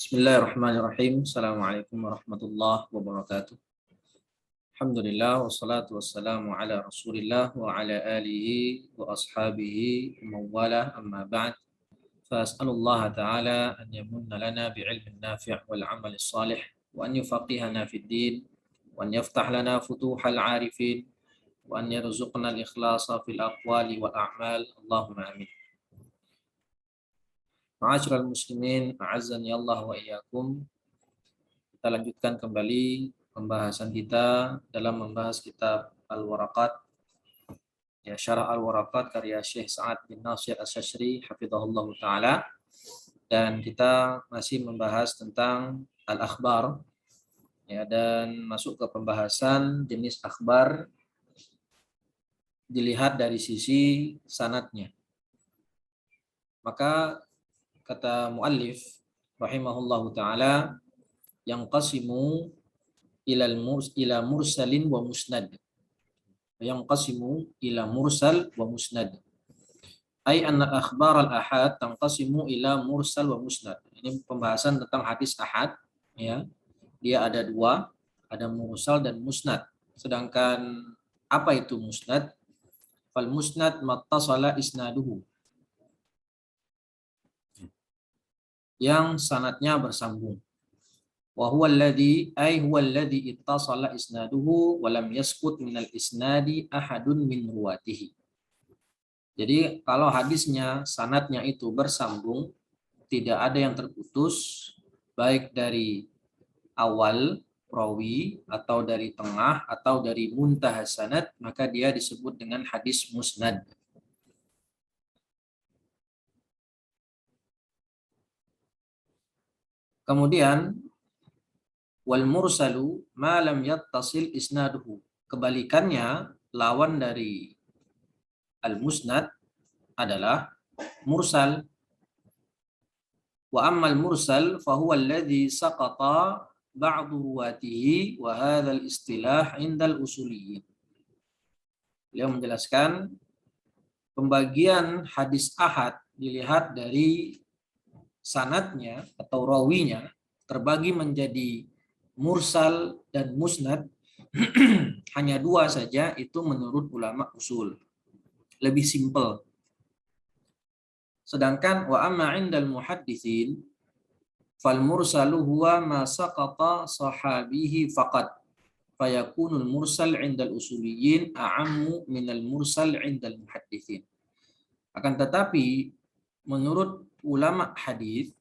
Bismillahirrahmanirrahim. Assalamualaikum warahmatullahi wabarakatuh. Alhamdulillah wassalatu wassalamu ala Rasulillah wa ala alihi wa ashabihi wa mawalah amma ba'd. Fas'alullah ta'ala an yamunna lana bi'ilmin nafi' wal 'amalin salih wa an yufaqihana fid din wa an yaftah lana futuhal 'arifin wa an yarzuqna al-ikhlasa fil aqwali wal a'mal. Allahumma amin. Ma'asyiral muslimin, a'azzani Allah wa iyyakum. Kita lanjutkan kembali pembahasan kita dalam membahas kitab Al-Waraqat, ya, Syarah Al-Waraqat karya Syekh Sa'ad bin Nasir Asy-Syashri hafizahullah taala, dan kita masih membahas tentang al-akhbar, ya, dan masuk ke pembahasan jenis akhbar dilihat dari sisi sanadnya. Maka kata muallif rahimahullahu taala, yang qasimu ila mursalin wa musnad. Yang qasimu ila mursal wa musnad. Ai anna akhbar al-ahad tanqasimu ila mursal wa musnad. Ini pembahasan tentang hadis ahad, ya. Dia ada dua, ada mursal dan musnad. Sedangkan apa itu musnad? Fal musnad mattasala isnaduhu. Yang sanadnya bersambung. Wa huwa alladhi huwa alladhi ittasala isnaduhu wa lam yaskut minal isnadi ahadun min ruwatihi. Jadi kalau hadisnya sanadnya itu bersambung, tidak ada yang terputus, baik dari awal rawi atau dari tengah atau dari muntaha sanad, maka dia disebut dengan hadis musnad. Kemudian wal mursalu ma lam yattasil isnaduhu. Kebalikannya, lawan dari al musnad adalah mursal. Wa ammal mursal fa huwa alladhi saqata ba'du ruwatihi wa hadzal istilah indal usuliyyin. Beliau menjelaskan pembagian hadis ahad dilihat dari sanadnya atau rawinya terbagi menjadi mursal dan musnad. Hanya dua saja, itu menurut ulama usul. Lebih simpel. Sedangkan wa amma indal muhadditsin fal mursalu huwa ma saqata sahabihi faqat fayakunul mursal indal usuliyyin a'ammu minal mursal indal muhadditsin. Akan tetapi menurut ulama hadis,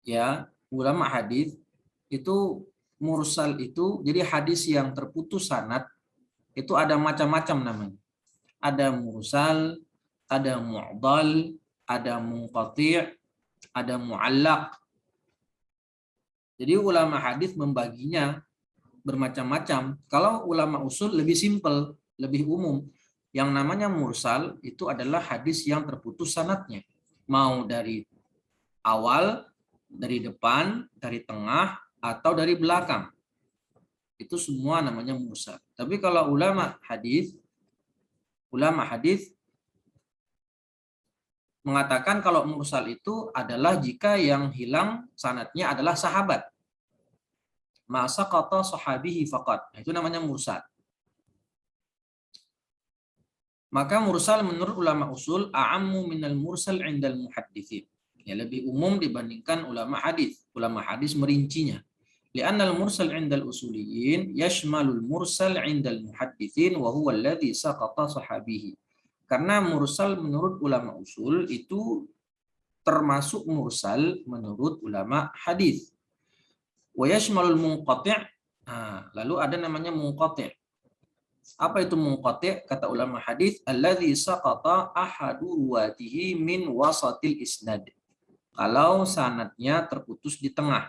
ya, ulama hadis itu mursal itu, jadi hadis yang terputus sanad itu ada macam-macam namanya. Ada mursal, ada mu'dal, ada munqati', ada mu'allaq. Jadi ulama hadis membaginya bermacam-macam. Kalau ulama usul lebih simpel, lebih umum. Yang namanya mursal itu adalah hadis yang terputus sanadnya. Mau dari awal, dari depan, dari tengah, atau dari belakang. Itu semua namanya mursal. Tapi kalau ulama hadis mengatakan kalau mursal itu adalah jika yang hilang sanadnya adalah sahabat. Masa kata sahabihi faqat. Itu namanya mursal. Maka mursal menurut ulama usul a'ammu minal mursal indal muhadditsin. Ya, lebih umum dibandingkan ulama hadis. Ulama hadis merincinya. Li'annal mursal indal usuliyyin yashmalul mursal indal muhadditsin wa huwa alladhi saqata sahabihi. Karena mursal menurut ulama usul itu termasuk mursal menurut ulama hadis. Wa yashmalul munqati'. Lalu ada namanya munqati'. Apa itu munqati'? Kata ulama hadis, alladzi saqata ahadu ruwatihi min wasatil isnad. Kalau sanadnya terputus di tengah.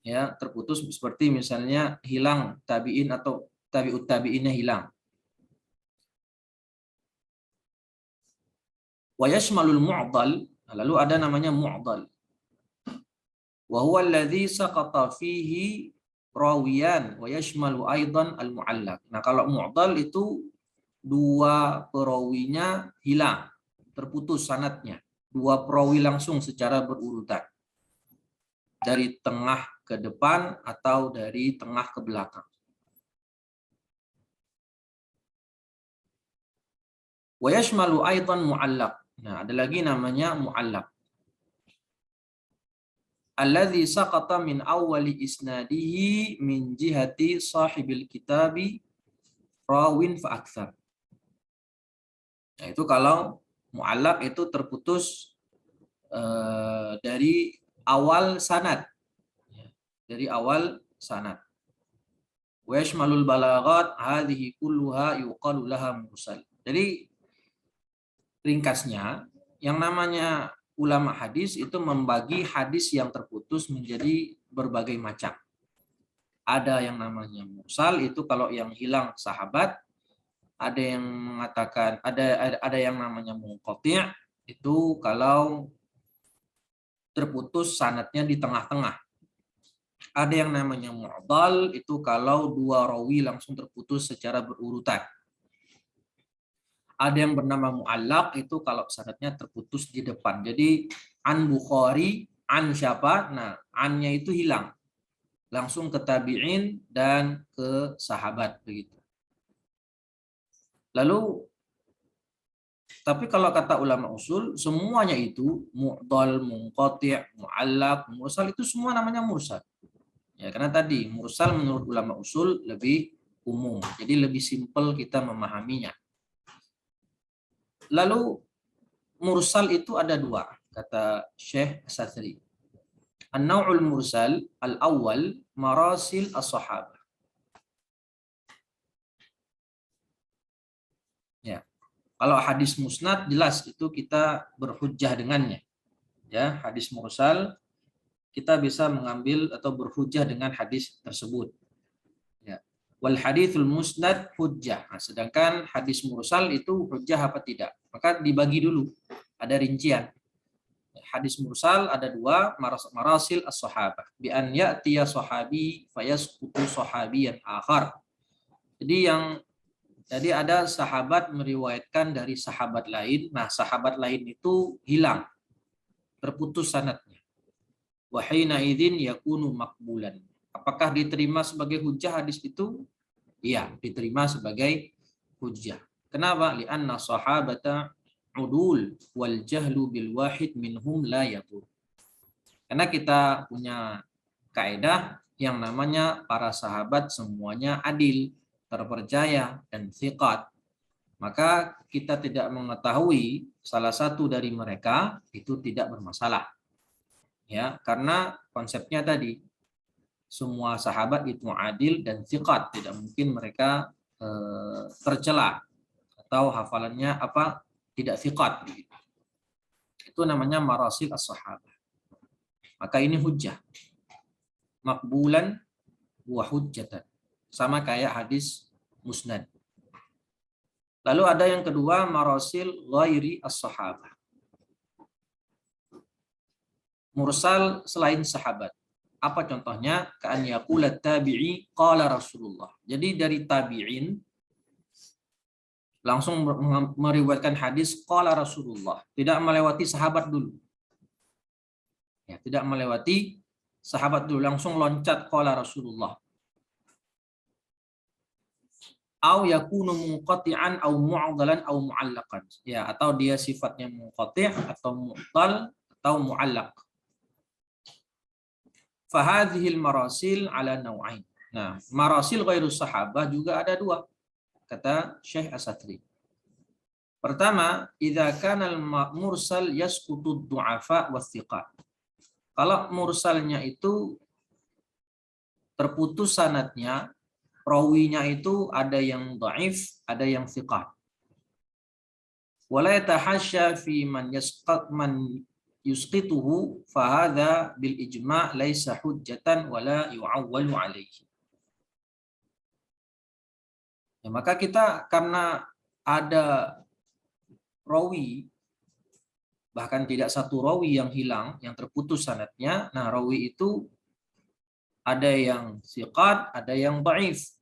Ya, terputus seperti misalnya hilang tabi'in atau tabi'ut tabi'innya hilang. Wa yashmalul mu'dal. Lalu ada namanya mu'dal. Wa huwa alladzi saqata fihi rawiyan wa yashmalu aidan al-mu'allaq. Nah, kalau mu'dal itu dua perawinya hilang, terputus sanadnya. dua perawi langsung secara berurutan dari tengah ke depan atau dari tengah ke belakang. Wa yashmalu aidan mu'allaq. Nah, ada lagi namanya mu'allaq. Alladzi saqata min awwali isnadihi min jihati sahibil kitabi rawin fa aktsar. Nah, itu kalau mu'allaq itu terputus dari awal sanad. Dari awal sanad. Wa yashmalul balaghat hadhihi kulluha yuqalu laha mursal. Jadi ringkasnya, yang namanya ulama hadis itu membagi hadis yang terputus menjadi berbagai macam. Ada yang namanya mursal, itu kalau yang hilang sahabat. Ada yang mengatakan ada yang namanya munqati', itu kalau terputus sanadnya di tengah-tengah. Ada yang namanya mu'dal, itu kalau dua rawi langsung terputus secara berurutan. Ada yang bernama mu'allaq, itu kalau sanadnya terputus di depan. Jadi an Bukhari, an siapa? Nah, annya itu hilang. Langsung ke tabi'in dan ke sahabat begitu. Lalu tapi kalau kata ulama usul, semuanya itu mu'dal, munqati', mu'allaq, mursal itu semua namanya mursal. Ya, karena tadi mursal menurut ulama usul lebih umum. Jadi lebih simpel kita memahaminya. Lalu mursal itu ada dua, kata Syekh As-Satsri. An-naw'ul mursal al-awwal marasil as-sahabah. Ya. Kalau hadis musnad jelas itu kita berhujjah dengannya. Ya, hadis mursal kita bisa mengambil atau berhujjah dengan hadis tersebut. Ya. Wal haditsul musnad hujjah. Nah, sedangkan hadis mursal itu hujjah apa tidak? Maka dibagi dulu. Ada rincian. Hadis mursal ada dua, marasil as-sahabah. Bi an ya'tiya sahabi fayasqutu sahabiyan akhar. Jadi ada sahabat meriwayatkan dari sahabat lain. Nah, sahabat lain itu hilang, terputus sanadnya. Wa hina idzin yakunu maqbulan. Apakah diterima sebagai hujjah hadis itu? Iya, diterima sebagai hujjah. Kenapa? Li'anna sahabata udul wal jahlu bil wahid minhum la yadur. Karena kita punya kaidah yang namanya para sahabat semuanya adil, terpercaya, dan thiqat. Maka kita tidak mengetahui salah satu dari mereka itu tidak bermasalah. Ya, karena konsepnya tadi semua sahabat itu adil dan thiqat, tidak mungkin mereka tercela atau hafalannya tidak thiqat. Itu namanya marasil as-sahabah. Maka ini hujjah. Makbulan wa hujjatan. Sama kayak hadis musnad. Lalu ada yang kedua, marasil ghairi as-sahabah. Mursal selain sahabat. Apa contohnya? Ka'an yaqula tabi'i qala Rasulullah. Jadi dari tabi'in langsung meriwayatkan hadis qala Rasulullah. Tidak melewati sahabat dulu. Ya, tidak melewati sahabat dulu, langsung loncat qala Rasulullah. Au yakunu munqati'an au mu'addalan au mu'allaqan. Ya, atau dia sifatnya munqati' atau mu'tal atau mu'allaq. Fahadhil marasil ala naw'ain. Nah, marasil ghairu sahabah juga ada dua, kata Syekh As-Satsri. Pertama, idza kana al-mursal yasqutu ad-du'afa was-thiqat. Kalau mursalnya itu terputus sanadnya, rawinya itu ada yang dhaif, ada yang thiqat. Wala yatahasya fi man yusqituhu fahadha bil ijma' laisa hujjatan wala yu'awwalu alaihi. Ya, maka kita karena ada rawi, bahkan tidak satu rawi yang hilang, yang terputus sanadnya, nah rawi itu ada yang thiqat, ada yang dhaif.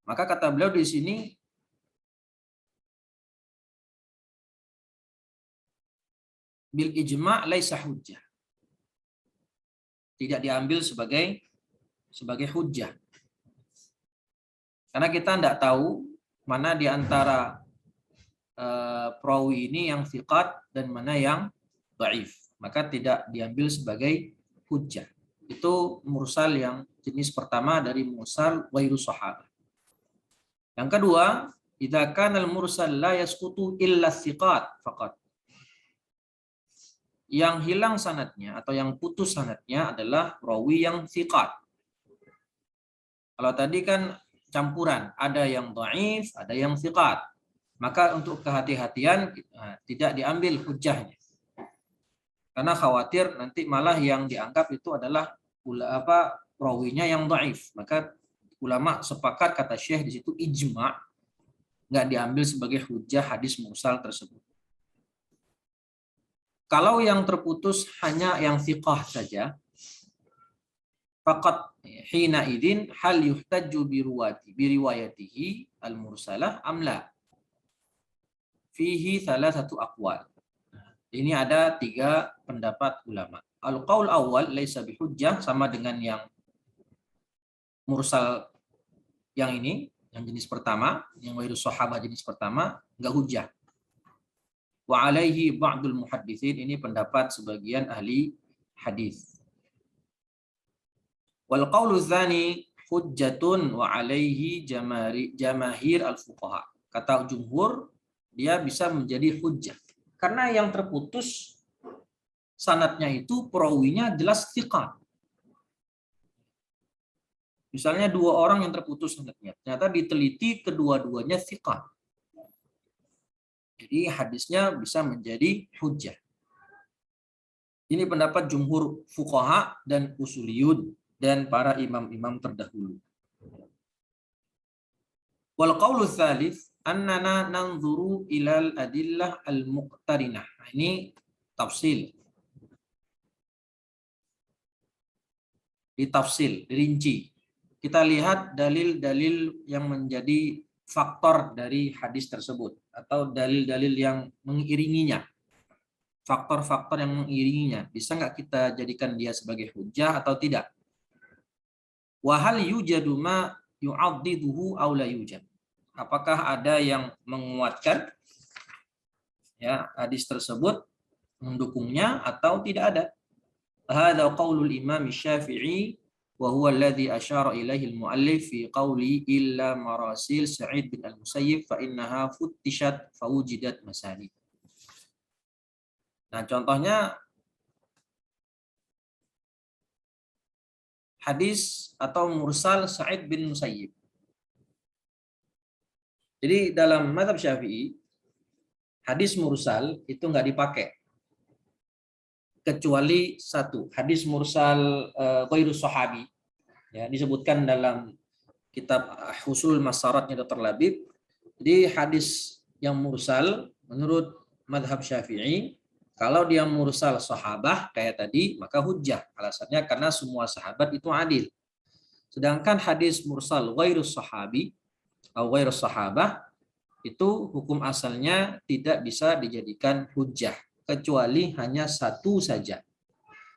Maka kata beliau di sini bil ijma' laisa hujjah. Tidak diambil sebagai hujjah. Karena kita tidak tahu mana di antara perawi ini yang thiqat dan mana yang dhaif. Maka tidak diambil sebagai hujjah. Itu mursal yang jenis pertama dari mursal ghairu sahabah. Yang kedua, idza kana al-mursal la yasqutu illa thiqat faqat. Yang hilang sanadnya atau yang putus sanadnya adalah rawi yang thiqat. Kalau tadi kan campuran, ada yang dhaif, ada yang thiqat. Maka untuk kehati-hatian tidak diambil hujjahnya. Karena khawatir nanti malah yang dianggap itu adalah rawinya yang dhaif. Maka ulama sepakat kata Syekh di situ ijma' nggak diambil sebagai hujjah hadis mursal tersebut. Kalau yang terputus hanya yang thiqah saja, faqat hina idin hal yuhtaju biriwayatihi al-mursalah amla. Fihi thalathatu aqwal. Ini ada 3 pendapat ulama. Al-qaul awal laisa bihujjah, sama dengan yang mursal yang ini, yang jenis pertama, yang ghairu sahabah jenis pertama, enggak hujjah. Wa alaihi ba'dul muhadditsin, ini pendapat sebagian ahli hadis. Wal qaulu tsani hujjatun wa alaihi jamahir al-fuqaha. Kata jumhur, dia bisa menjadi hujjah. Karena yang terputus sanadnya itu perawinya jelas thiqat. Misalnya 2 orang yang terputus sanadnya, ternyata diteliti kedua-duanya thiqat. Jadi hadisnya bisa menjadi hujjah. Ini pendapat jumhur fuqaha dan usuliyun dan para imam-imam terdahulu. Wal qaulu tsalits annana nanzuru ilal adillah al-muqtarinah. Ini tafsil. Ditafsil, dirinci. Kita lihat dalil-dalil yang menjadi faktor dari hadis tersebut atau dalil-dalil yang mengiringinya. Faktor-faktor yang mengiringinya. Bisa nggak kita jadikan dia sebagai hujjah atau tidak? Wa hal yujadu ma yu'addiduhu aw la yujad. Apakah ada yang menguatkan ya hadis tersebut, mendukungnya atau tidak ada? Hadza qaulul Imam Syafi'i wa huwa alladhi asyara ilaihi al-muallif fi qauli illa marasil Sa'id bin al-Musayyib fa innaha futtishat fa wujidat masanid. Nah, contohnya hadis atau mursal Sa'id bin Musayyib. Jadi dalam mazhab Syafi'i, hadis mursal itu nggak dipakai. Kecuali satu, hadis mursal ghairu sahabi. Ya, disebutkan dalam kitab Husul Masaratnya Dr. Labib. Jadi hadis yang mursal menurut mazhab Syafi'i, kalau dia mursal sahabah kayak tadi, maka hujjah. Alasannya karena semua sahabat itu adil. Sedangkan hadis mursal ghairu sahabi atau ghairu sahabah itu hukum asalnya tidak bisa dijadikan hujjah kecuali hanya satu saja.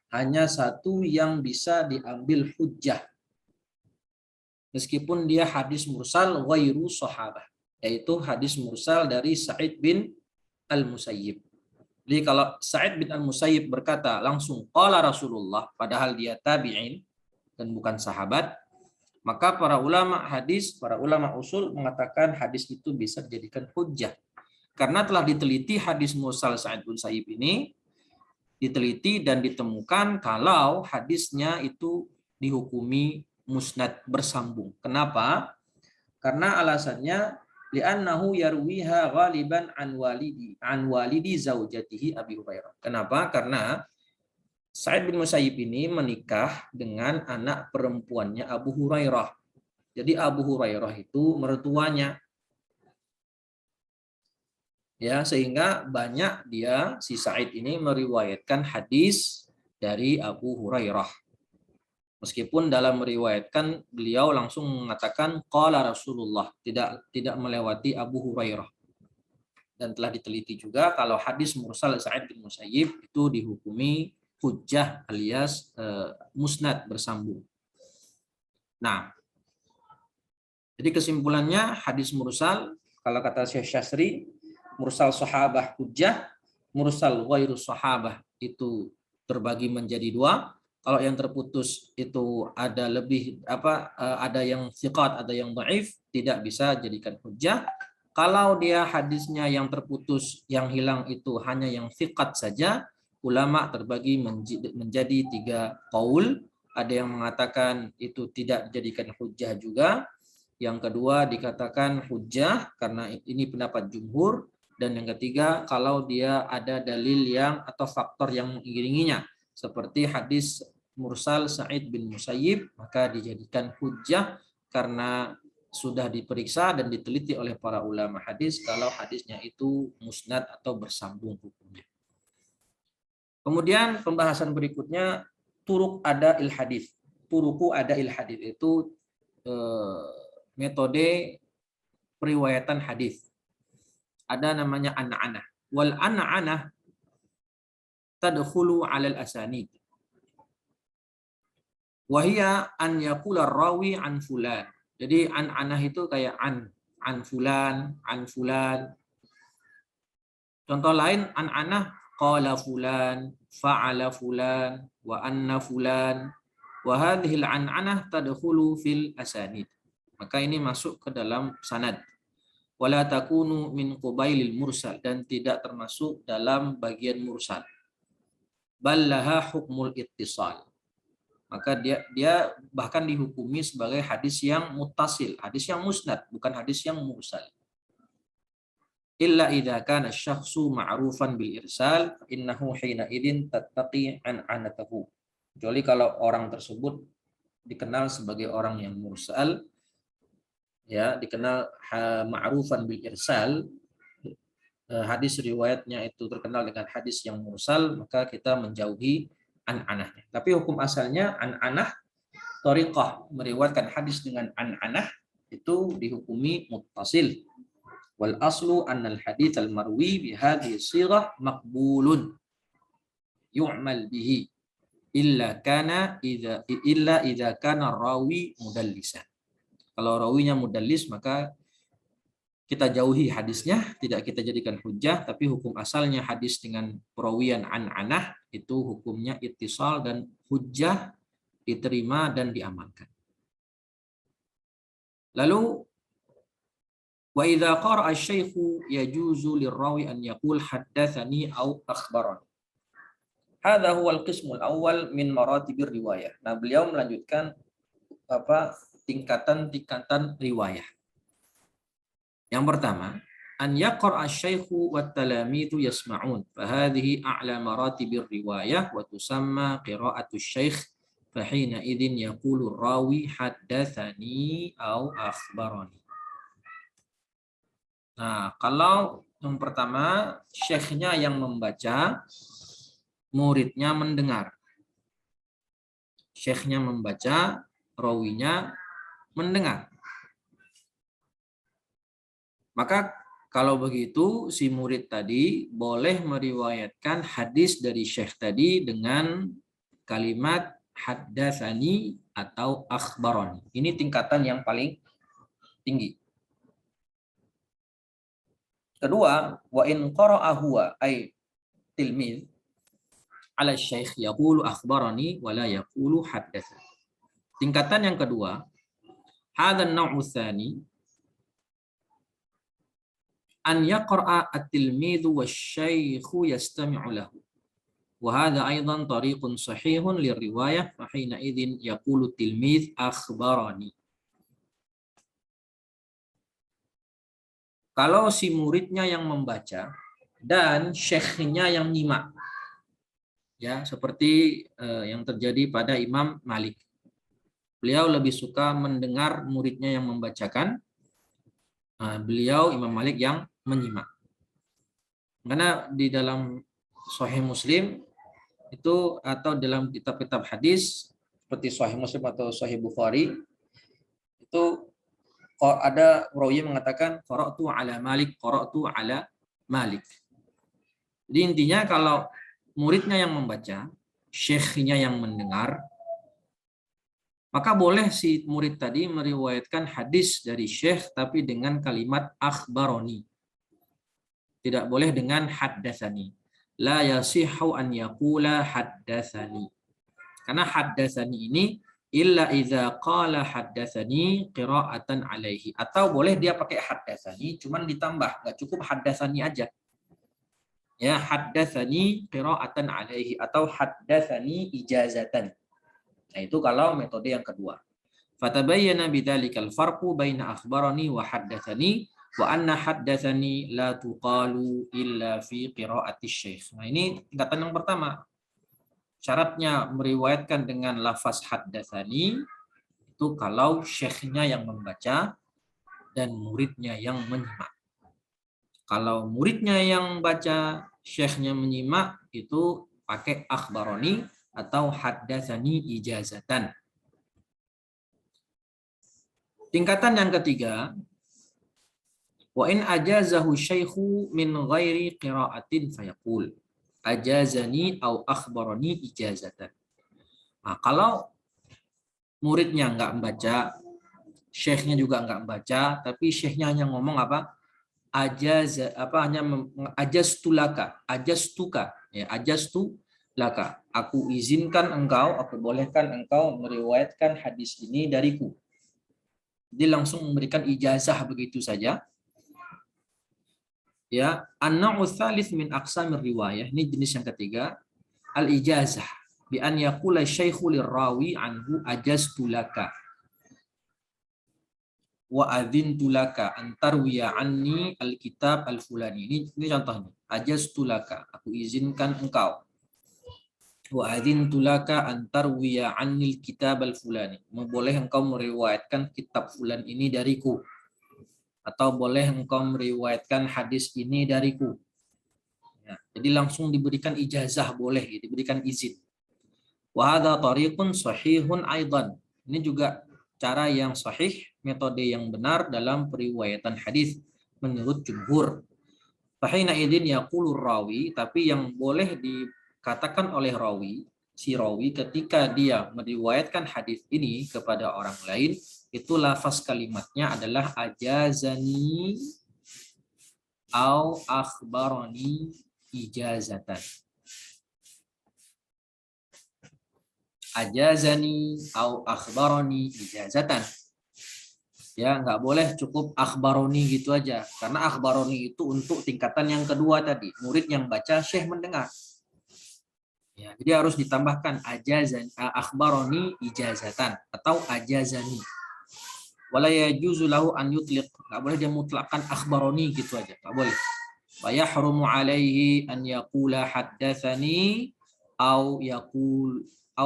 Hanya satu yang bisa diambil hujjah. Meskipun dia hadis mursal ghairu sahabah, yaitu hadis mursal dari Sa'id bin al-Musayyib. Jadi kalau Sa'id bin al-Musayyib berkata langsung qala Rasulullah padahal dia tabi'in dan bukan sahabat, maka para ulama hadis, para ulama usul mengatakan hadis itu bisa dijadikan hujjah. Karena telah diteliti hadis mursal Sa'id bin Musayyib ini, diteliti dan ditemukan kalau hadisnya itu dihukumi musnad bersambung. Kenapa? Karena alasannya li'annahu yarwiha ghaliban an walidi zaujatihi Abi Hurairah. Kenapa? Karena Sa'id bin Musayyib ini menikah dengan anak perempuannya Abu Hurairah. Jadi Abu Hurairah itu mertuanya. Ya, sehingga banyak dia si Sa'id ini meriwayatkan hadis dari Abu Hurairah. Meskipun dalam meriwayatkan beliau langsung mengatakan qala Rasulullah, tidak melewati Abu Hurairah. dan telah diteliti juga kalau hadis mursal Sa'id bin Musayyib itu dihukumi hujjah alias musnad bersambung. Nah, jadi kesimpulannya hadis mursal kalau kata Syekh Syastri, mursal sahabah hujjah, mursal ghairu sahabah itu terbagi menjadi dua. Kalau yang terputus itu ada lebih ada yang thiqat, ada yang dhaif, tidak bisa jadikan hujjah. Kalau dia hadisnya yang terputus, yang hilang itu hanya yang thiqat saja, ulama terbagi menjadi 3 qaul. Ada yang mengatakan itu tidak dijadikan hujjah juga. Yang kedua dikatakan hujjah karena ini pendapat jumhur. Dan yang ketiga kalau dia ada dalil yang atau faktor yang mengiringinya. Seperti hadis mursal Sa'id bin Musayyib, maka dijadikan hujjah karena sudah diperiksa dan diteliti oleh para ulama hadis kalau hadisnya itu musnad atau bersambung hukumnya. Kemudian pembahasan berikutnya turuk ada il hadis. Turuku ada il hadis itu metode periwayatan hadis. Ada namanya an-anah. Wal an-anah tadkhulu 'alal asanid. Wa hiya an yaqula rawi an fulan. Jadi an-anah itu kayak an fulan, an fulan. Contoh lain an-anah qala fulan, fa'ala fulan, wa anna fulan. Wa hadhihi al-an-anah tadkhulu fil asanid. Maka ini masuk ke dalam sanad. Wala takunu min qubailil mursal dan tidak termasuk dalam bagian mursal. Ballaha hukmul ittisal. Maka dia bahkan dihukumi sebagai hadis yang muttasil, hadis yang musnad, bukan hadis yang mursal. Illa idza kana asy-syakhsu ma'rufan bil irsal, innahu hina idzin tattaqi an anatahu. Kecuali kalau orang tersebut dikenal sebagai orang yang mursal, ya dikenal ma'rufan bil irsal, hadis riwayatnya itu terkenal dengan hadis yang mursal, maka kita menjauhi an-anahnya. Tapi hukum asalnya an-anah thariqah meriwayatkan hadis dengan an-anah itu dihukumi muttasil. Wal aslu annal hadits al marwi bi hadhihi shirah maqbulun yu'mal bihi illa idza kana rawi mudallisan. Kalau rawinya mudallis maka kita jauhi hadisnya, tidak kita jadikan hujjah, tapi hukum asalnya hadis dengan perawian an-anah itu hukumnya ittisal dan hujjah, diterima dan diamalkan. Lalu wa idza qara'a asy-syaikhu yajuzu lirrawi an yaqul haddatsani au akhbarani. Hadza huwa al-qismul awwal min maratibir riwayah. Nah, beliau melanjutkan tingkatan-tingkatan riwayah. Yang pertama, an yaqra asy-syaikhu wat talamidhu yasma'un. Fa hadhihi a'la maratibir riwayah wa tusamma qira'atu asy-syaikh fa hina idzin yaqulu rawi haddatsani au akhbarani. Nah, kalau yang pertama syekhnya yang membaca, muridnya mendengar. Syekhnya membaca, rawinya mendengar. Maka kalau begitu si murid tadi boleh meriwayatkan hadis dari syekh tadi dengan kalimat haddatsani atau akhbarani. Ini tingkatan yang paling tinggi. Kedua, wa in qara'a huwa ay tilmiz ala syekh yaqulu akhbarani wa la yaqulu haddatsani. Tingkatan yang kedua, hadzal naw'u tsani an yaqra'a at-tilmidhu wasy-syaikhu yastami'u lahu. Wa hadha aidan tariqun sahihun liriwayah fa hina idzin yaqulu tilmidh akhbarani. Kalau si muridnya yang membaca dan syekhnya yang nyimak. Ya, seperti yang terjadi pada Imam Malik. Beliau lebih suka mendengar muridnya yang membacakan. Beliau Imam Malik yang menyimak. Karena di dalam Sahih Muslim itu atau dalam kitab-kitab hadis seperti Sahih Muslim atau Sahih Bukhari itu ada rawi mengatakan qara'tu ala Malik, qara'tu ala Malik. Jadi intinya kalau muridnya yang membaca, syekhnya yang mendengar, maka boleh si murid tadi meriwayatkan hadis dari syekh tapi dengan kalimat akhbaroni. Tidak boleh dengan haddatsani. La yasihu an yaqula haddatsani. Karena haddatsani ini illa idza qala haddatsani qira'atan alaihi. Atau boleh dia pakai haddatsani cuman ditambah, enggak cukup haddatsani aja. Ya, haddatsani qira'atan alaihi atau haddatsani ijazatan. Nah, itu kalau metode yang kedua. Fatabayyana bidzalikal farqu baina akhbarani wa haddatsani wa anna haddatsani la tuqalu illa fi qiraati syekh. Nah, ini tingkatan yang pertama. Syaratnya meriwayatkan dengan lafaz haddatsani itu kalau syekhnya yang membaca dan muridnya yang menyimak. Kalau muridnya yang baca, syekhnya menyimak, itu pakai akhbarani atau haddatsani ijazatan. Tingkatan yang ketiga, wa in ajazahu syaikhu min ghairi qira'atin fayaqul ajazani au akhbarani ijazatan. Nah, kalau muridnya enggak membaca, syekhnya juga enggak membaca, tapi syekhnya hanya ngomong apa? Ajastuka, ya, ajastulaka. Aku izinkan engkau, aku bolehkan engkau meriwayatkan hadis ini dariku. Dia langsung memberikan ijazah begitu saja. Ya, an-naw'u tsalits min aqsamir riwayah. Ini jenis yang ketiga, al-ijazah bi an yaqula syaikhu lirawi anhu ajaztu laka wa adzintu laka an tarwiya anni al-kitab al-fulani. Ini contohnya. Ajaztu laka, aku izinkan engkau. Wa adzintu laka an tarwiya anni al-kitab al-fulani. Boleh engkau meriwayatkan kitab fulan ini dariku. Atau boleh engkau meriwayatkan hadis ini dariku. Ya, jadi langsung diberikan ijazah, boleh diberikan izin. Wa hadza tariqun sahihun aidan. Ini juga cara yang sahih, metode yang benar dalam periwayatan hadis menurut jumhur. Fahina idin yaqulur rawi, tapi yang boleh dikatakan oleh rawi, si rawi ketika dia meriwayatkan hadis ini kepada orang lain, itu lafaz kalimatnya adalah ajazani au akhbarani ijazatan. Ajazani au akhbarani ijazatan. Ya, nggak boleh cukup akhbaroni gitu aja. Karena akhbaroni itu untuk tingkatan yang kedua tadi. Murid yang baca, syekh mendengar. Ya, jadi harus ditambahkan ajazani, akhbaroni ijazatan atau ajazani. Wala yajuzu lahu an yutliq. Nggak boleh dia mutlakkan akhbaroni gitu aja. Nggak boleh. Wa yahrumu alaihi an yaqula haddatsani au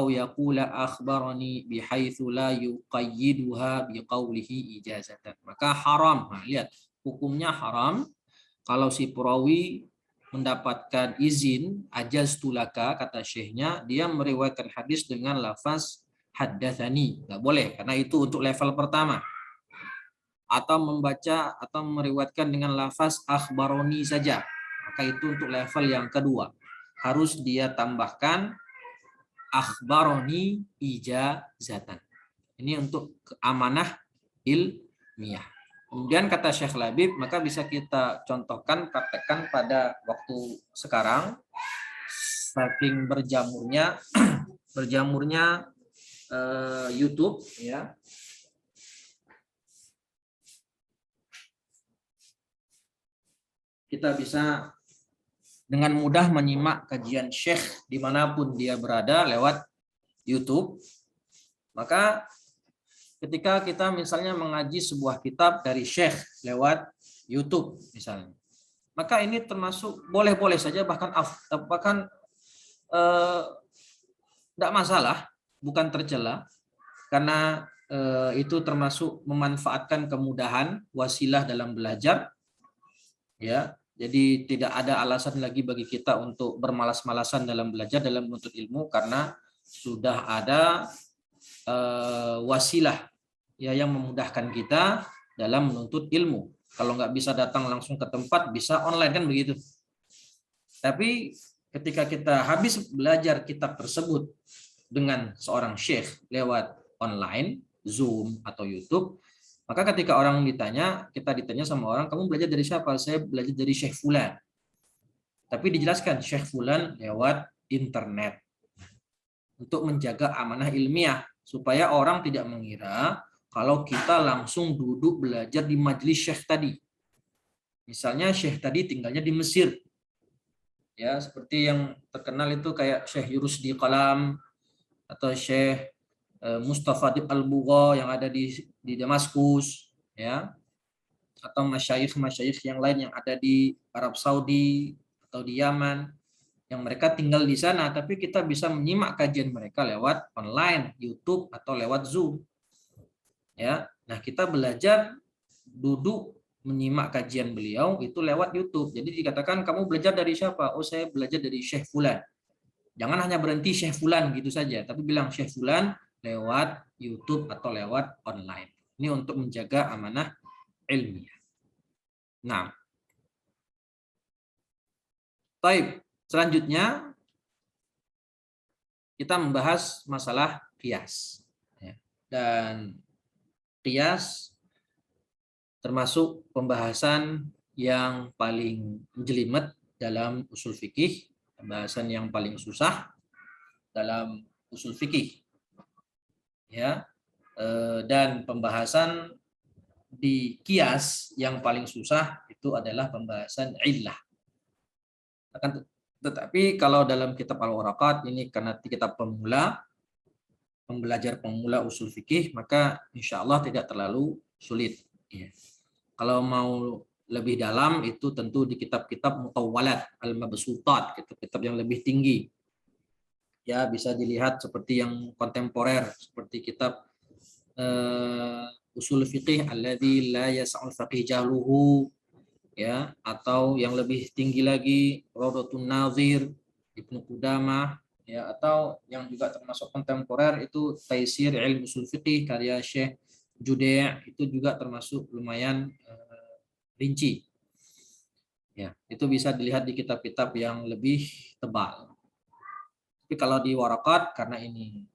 yaqula akhbarani bihaitsu la yuqayyiduha biqaulihi ijazatan. Maka haram. Nah, lihat, hukumnya haram kalau si perawi mendapatkan izin ajaztulaka kata syekhnya, dia meriwayatkan hadis dengan lafaz haddatsani. Enggak boleh karena itu untuk level pertama. Atau membaca atau meriwayatkan dengan lafaz akhbaroni saja. Maka itu untuk level yang kedua. Harus dia tambahkan akhbaroni ijazatan. Ini untuk amanah ilmiah. Kemudian kata Syekh Labib, maka bisa kita contohkan, praktekkan pada waktu sekarang. Saking berjamurnya YouTube, ya. Kita bisa dengan mudah menyimak kajian Syekh dimanapun dia berada lewat YouTube. Maka ketika kita misalnya mengaji sebuah kitab dari Syekh lewat YouTube misalnya, maka ini termasuk boleh-boleh saja, bahkan tidak masalah, bukan tercela, karena itu termasuk memanfaatkan kemudahan wasilah dalam belajar, ya. Jadi tidak ada alasan lagi bagi kita untuk bermalas-malasan dalam belajar, dalam menuntut ilmu, karena sudah ada wasilah ya yang memudahkan kita dalam menuntut ilmu. Kalau nggak bisa datang langsung ke tempat, bisa online kan begitu. Tapi ketika kita habis belajar kitab tersebut dengan seorang syekh lewat online, Zoom atau YouTube, maka ketika orang ditanya, kita ditanya sama orang, kamu belajar dari siapa? Saya belajar dari Syekh Fulan. Tapi dijelaskan Syekh Fulan lewat internet untuk menjaga amanah ilmiah supaya orang tidak mengira kalau kita langsung duduk belajar di majelis syekh tadi. Misalnya syekh tadi tinggalnya di Mesir. Ya, seperti yang terkenal itu kayak Syekh Yurusdi Qalam atau Syekh Mustafa Dib Al-Bugha yang ada di Damaskus, ya, atau masyayikh yang lain yang ada di Arab Saudi atau di Yaman, yang mereka tinggal di sana, tapi kita bisa menyimak kajian mereka lewat online, YouTube atau lewat Zoom. Ya, nah kita belajar duduk menyimak kajian beliau itu lewat YouTube. Jadi dikatakan kamu belajar dari siapa? Oh, saya belajar dari Syekh Fulan. Jangan hanya berhenti Syekh Fulan gitu saja, tapi bilang Syekh Fulan lewat YouTube atau lewat online. Ini untuk menjaga amanah ilmiah. Nah, baik. Selanjutnya kita membahas masalah qiyas. Dan qiyas termasuk pembahasan yang paling jelimet dalam usul fikih, pembahasan yang paling susah dalam usul fikih, ya, dan pembahasan di qiyas yang paling susah itu adalah pembahasan illah. Tetapi kalau dalam kitab Al-Waraqat ini karena kitab pemula, pembelajar pemula usul fikih, maka insya Allah tidak terlalu sulit. Ya. Kalau mau lebih dalam itu tentu di kitab-kitab mutawwalat al-mabsutat, kitab-kitab yang lebih tinggi. Ya, bisa dilihat seperti yang kontemporer, seperti kitab usul fikih alladzi la yas'ul faqih jahluhu, ya, atau yang lebih tinggi lagi Rawdatun Nazir Ibnu Qudamah, ya, atau yang juga termasuk kontemporer itu Taisir Ilmu Usul Fiqih karya Syekh Judai', itu juga termasuk lumayan rinci. Ya, itu bisa dilihat di kitab-kitab yang lebih tebal. Tapi kalau di Waraqat karena ini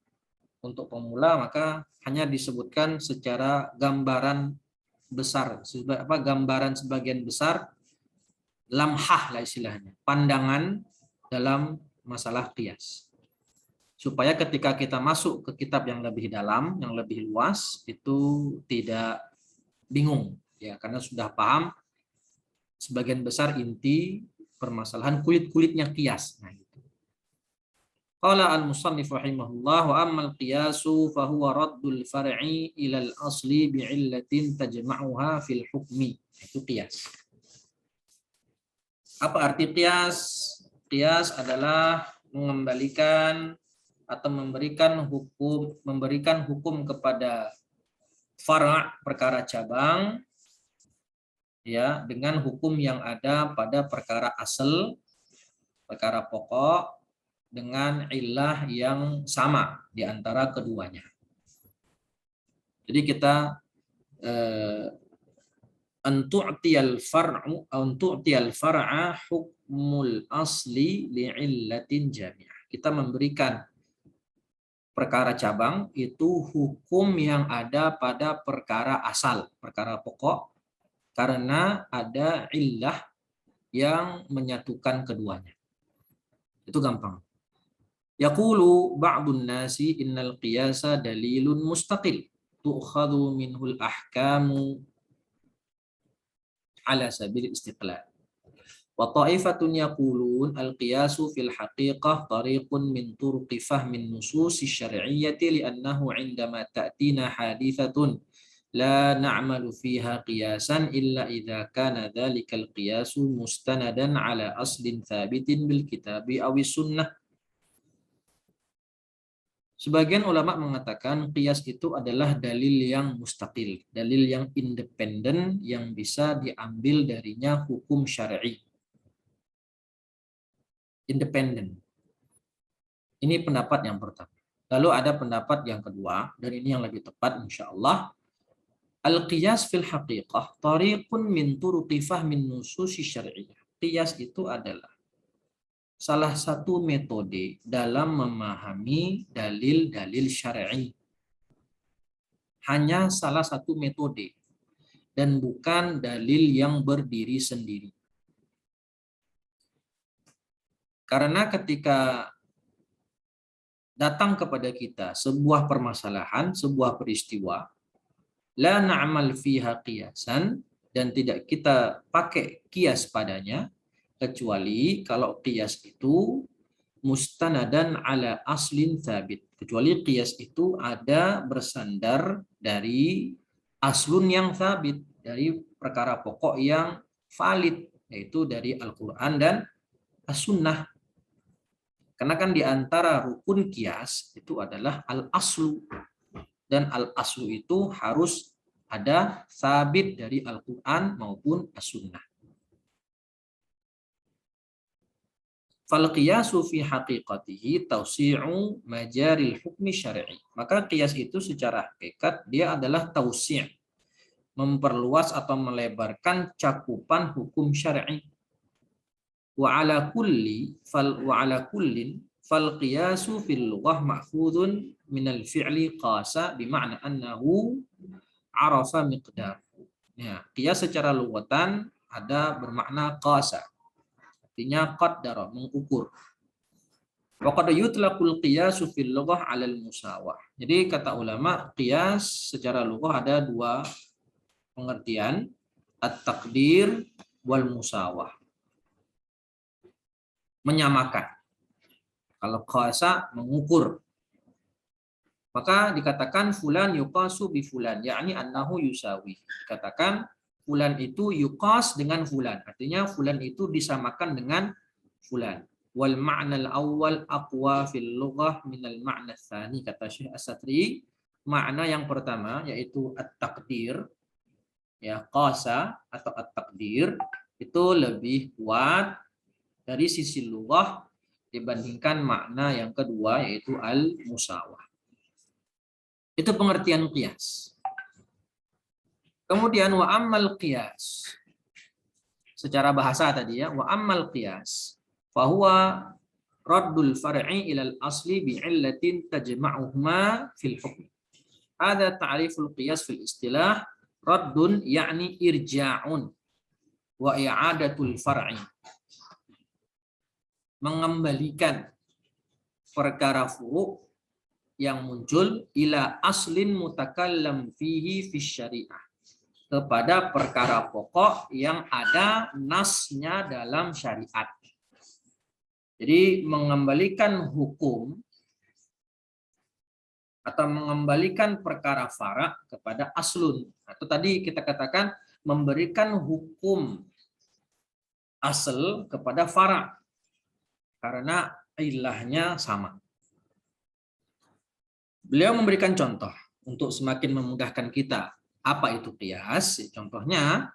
untuk pemula maka hanya disebutkan secara gambaran besar, gambaran sebagian besar, lamhah lah istilahnya, pandangan dalam masalah qiyas. Supaya ketika kita masuk ke kitab yang lebih dalam, yang lebih luas, itu tidak bingung, ya, karena sudah paham sebagian besar inti permasalahan kulit-kulitnya qiyas. Nah, itu. Qala al-musannif rahimahullah wa ammal qiyasu fa huwa raddul far'i ila al-asli bi'illatin tajma'uha fil hukmi. Itu qiyas. Apa arti qiyas? Qiyas adalah mengembalikan atau memberikan hukum kepada far' perkara cabang, ya, dengan hukum yang ada pada perkara asal, perkara pokok, dengan illah yang sama di antara keduanya. Jadi kita antu'tiyal far'a hukmul asli li'illatin jami'ah. Kita memberikan perkara cabang itu hukum yang ada pada perkara asal, perkara pokok, karena ada illah yang menyatukan keduanya. Itu gampang. Yaqulu ba'dun nasi innal qiyasa dalilun mustaqil tu'khadhu minhul ahkamu ala sabil istiqlal. Wa ta'ifatun yaqulun al-qiyasu fil haqiqah tariqun min turqi fahmin nususi syar'iyyati li'annahu 'indama ta'tina hadithatun la na'malu fiha qiyasan illa idza kana dhalikal qiyasu mustanadan ala aslin thabitin bil kitabi awis sunnah. Sebagian ulama mengatakan qiyas itu adalah dalil yang mustaqil, dalil yang independen yang bisa diambil darinya hukum syar'i. Independen. Ini pendapat yang pertama. Lalu ada pendapat yang kedua, dan ini yang lebih tepat insya Allah. Al-qiyas fil haqiqah tariqun min turuqi fahmin nususi syar'iyyah. Qiyas itu adalah salah satu metode dalam memahami dalil-dalil syar'i. Hanya salah satu metode dan bukan dalil yang berdiri sendiri. Karena ketika datang kepada kita sebuah permasalahan, sebuah peristiwa, la na'mal fiha qiyasan, dan tidak kita pakai kias padanya, kecuali kalau kias itu mustanadan ala aslin thabit. Kecuali kias itu ada bersandar dari aslun yang thabit, dari perkara pokok yang valid, yaitu dari Al-Quran dan As-Sunnah. Karena kan di antara rukun kias itu adalah al-aslu. Dan al-aslu itu harus ada sabit dari Al-Quran maupun As-Sunnah. Fal qiyasu fi haqiqatihi tausi'u majaril hukmi syar'i. Maka qiyas itu secara hakikat dia adalah tausi', memperluas atau melebarkan cakupan hukum syar'i. Wa ala kullin fal qiyasu fil lughah ma'khudun min al fi'li qasa bima'na annahu arafa miqdar. Ya, qiyas secara lughatan ada bermakna qasa. Artinya qaddara, mengukur. Wa qad yutlaqul qiyasu fil lughah 'alal musawah. Jadi kata ulama, qiyas secara lughah ada dua pengertian, at-taqdir wal musawah. Menyamakan. Kalau qasa mengukur. Maka dikatakan fulan yuqasu bi fulan, yakni annahu yusawi. Dikatakan fulan itu yuqas dengan fulan, artinya fulan itu disamakan dengan fulan. Wal ma'nal awwal aqwa fil lughah minal ma'na tsani, kata Syekh As-Satri. Makna yang pertama yaitu at-taqdir, ya, qasa atau at-taqdir itu lebih kuat dari sisi lughah dibandingkan makna yang kedua yaitu al-musawah. Itu pengertian qiyas. Kemudian wa ammal qiyas. Secara bahasa tadi ya, wa ammal qiyas fa huwa raddul far'i ila al-asli bi 'illatin tajma'uhuma fil hukm. Ada ta'riful qiyas fil istilah, raddun yakni irja'un wa i'adatul far'i. Mengembalikan perkara furu' yang muncul ila aslin mutakallam fihi fi syariah, kepada perkara pokok yang ada nasnya dalam syariat. Jadi mengembalikan hukum atau mengembalikan perkara fara kepada aslun, atau tadi kita katakan memberikan hukum asal kepada fara karena ilahnya sama. Beliau memberikan contoh untuk semakin memudahkan kita. Apa itu qiyas? Contohnya,